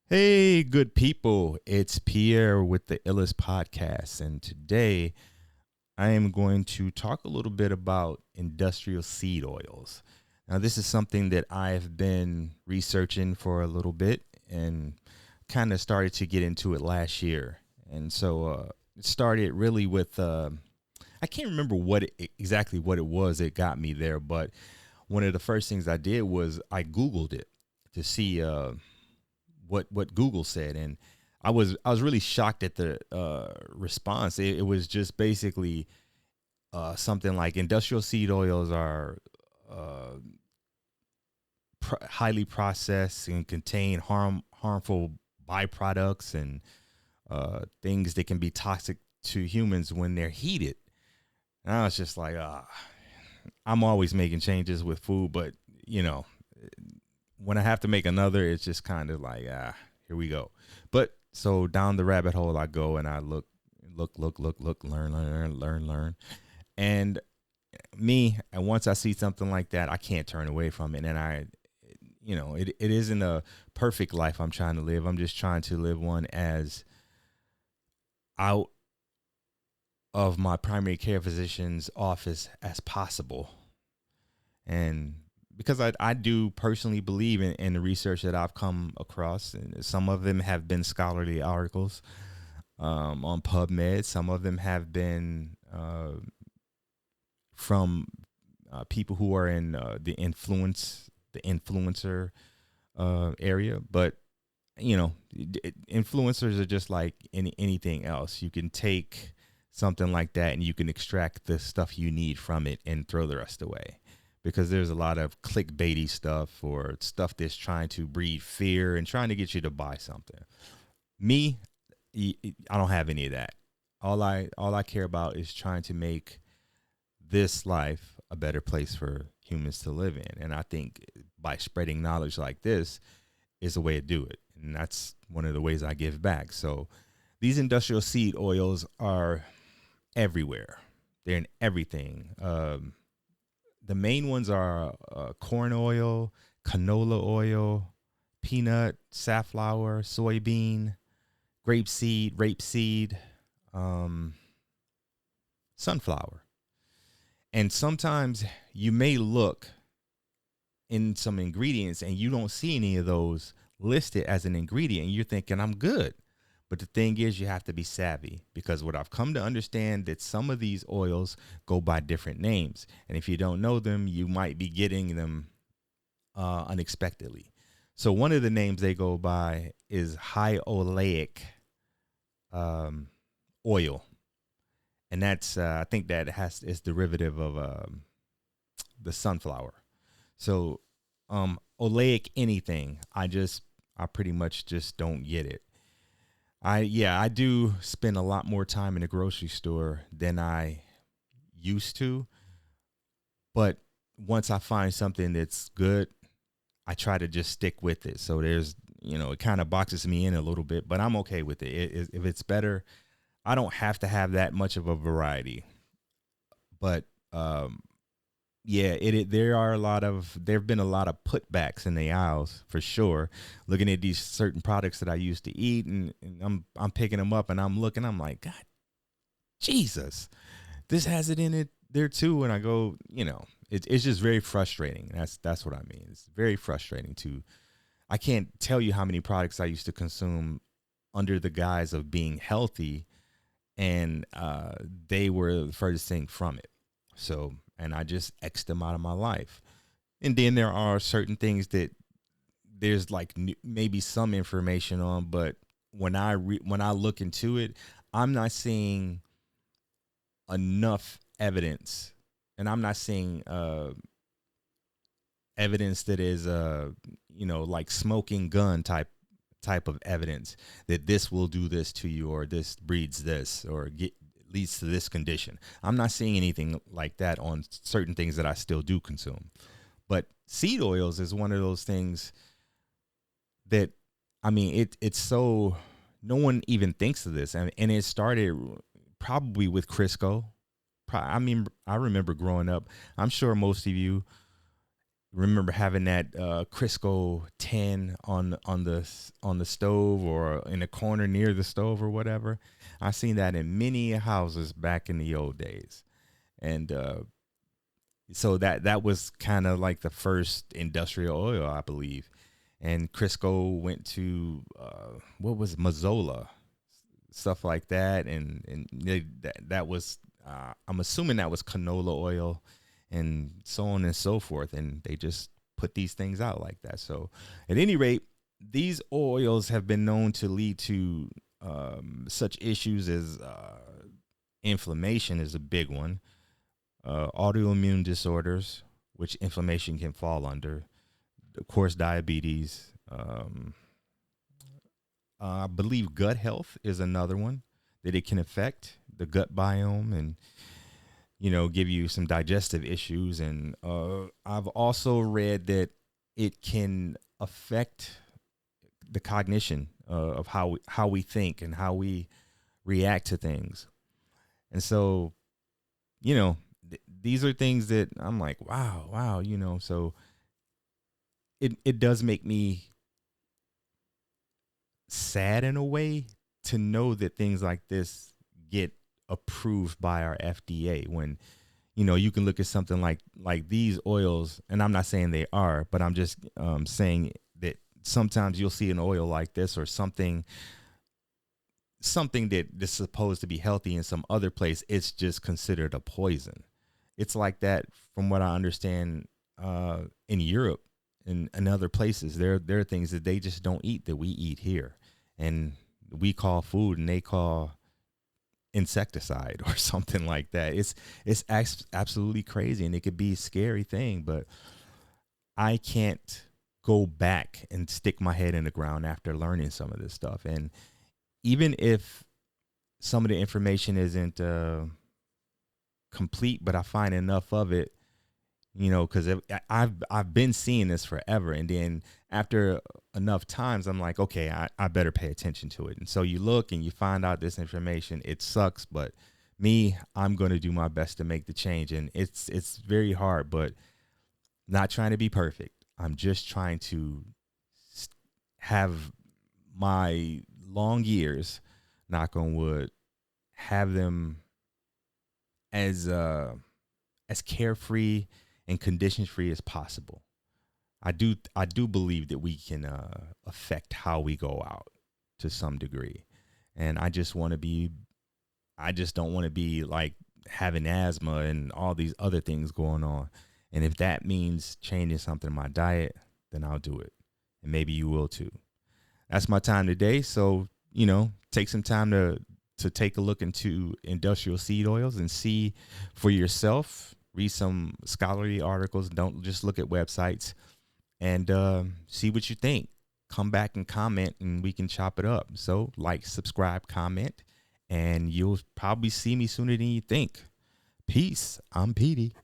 Hey, good people. It's Pierre with the Illest Podcast. And today I am going to talk a little bit about industrial seed oils. Now, this is something that I've been researching for a little bit and kind of started to get into it last year. And so it started really with, I can't remember exactly what it was that got me there, but one of the first things I did was I Googled it to see what Google said, and I was really shocked at the response. It was just basically something like industrial seed oils are uh, highly processed and contain harmful byproducts and things that can be toxic to humans when they're heated. And I was just like, I'm always making changes with food, but you know, when I have to make another, it's just kind of like, here we go. But so down the rabbit hole I go, and I look, learn. And and once I see something like that, I can't turn away from it. And it isn't a perfect life I'm trying to live. I'm just trying to live one as out of my primary care physician's office as possible. And because I do personally believe in the research that I've come across, and some of them have been scholarly articles on PubMed. Some of them have been from people who are in the influencer area. But influencers are just like anything else. You can take something like that and you can extract the stuff you need from it and throw the rest away, because there's a lot of clickbaity stuff or stuff that's trying to breed fear and trying to get you to buy something. Me, I don't have any of that. All I care about is trying to make this life a better place for humans to live in. And I think by spreading knowledge like this is a way to do it. And that's one of the ways I give back. So these industrial seed oils are everywhere. They're in everything. The main ones are corn oil, canola oil, peanut, safflower, soybean, rapeseed, um, sunflower. And sometimes you may look in some ingredients and you don't see any of those listed as an ingredient. And you're thinking, I'm good. But the thing is, you have to be savvy, because what I've come to understand that some of these oils go by different names. And if you don't know them, you might be getting them unexpectedly. So one of the names they go by is high oleic um, oil. And that's I think that has is derivative of the sunflower. So oleic anything, I pretty much just don't get it. I do spend a lot more time in the grocery store than I used to, but once I find something that's good, I try to just stick with it. So it kind of boxes me in a little bit, but I'm okay with it. If it's better, I don't have to have that much of a variety. But yeah, there have been a lot of putbacks in the aisles for sure. Looking at these certain products that I used to eat, and I'm picking them up, and I'm like, God, Jesus, this has it in it there too. And I go, it's just very frustrating. That's what I mean. It's very frustrating to. I can't tell you how many products I used to consume under the guise of being healthy, and they were the furthest thing from it. So, and I just X them out of my life. And then there are certain things that there's like maybe some information on, but when I look into it, I'm not seeing enough evidence, and I'm not seeing evidence that is like smoking gun type of evidence that this will do this to you, or this breeds this, or leads to this condition. I'm not seeing anything like that on certain things that I still do consume. But seed oils is one of those things that, I mean, it's so, no one even thinks of this, and it started probably with Crisco. I mean, I remember growing up. I'm sure most of you remember having that Crisco tin on the stove or in a corner near the stove or whatever. I seen that in many houses back in the old days, and so that was kind of like the first industrial oil, I believe. And Crisco went to what was Mazola, stuff like that, and that was I'm assuming that was canola oil, and so on and so forth. And they just put these things out like that. So, at any rate, these oils have been known to lead to such issues as inflammation is a big one, autoimmune disorders, which inflammation can fall under, of course, diabetes. I believe gut health is another one that it can affect the gut biome and give you some digestive issues. And I've also read that it can affect the cognition of how we think and how we react to things. And so, these are things that I'm like, wow. So it does make me sad in a way to know that things like this get approved by our FDA when you can look at something like these oils, and I'm not saying they are, but I'm just saying that sometimes you'll see an oil like this or something that is supposed to be healthy in some other place. It's just considered a poison. It's like that from what I understand in Europe and other places. There are things that they just don't eat that we eat here, and we call food and they call insecticide or something like that. It's absolutely crazy, and it could be a scary thing, but I can't go back and stick my head in the ground after learning some of this stuff. And even if some of the information isn't complete, but I find enough of it, because I've been seeing this forever, and then after enough times, I'm like, okay, I better pay attention to it. And so you look and you find out this information. It sucks, but I'm going to do my best to make the change, and it's very hard, but not trying to be perfect. I'm just trying to have my long years, knock on wood, have them as carefree and condition free as possible. I do believe that we can affect how we go out to some degree, and I just don't want to be like having asthma and all these other things going on. And if that means changing something in my diet, then I'll do it, and maybe you will too. That's my time today. So take some time to take a look into industrial seed oils and see for yourself. Read some scholarly articles. Don't just look at websites, and see what you think. Come back and comment, and we can chop it up. So like, subscribe, comment, and you'll probably see me sooner than you think. Peace. I'm Petey.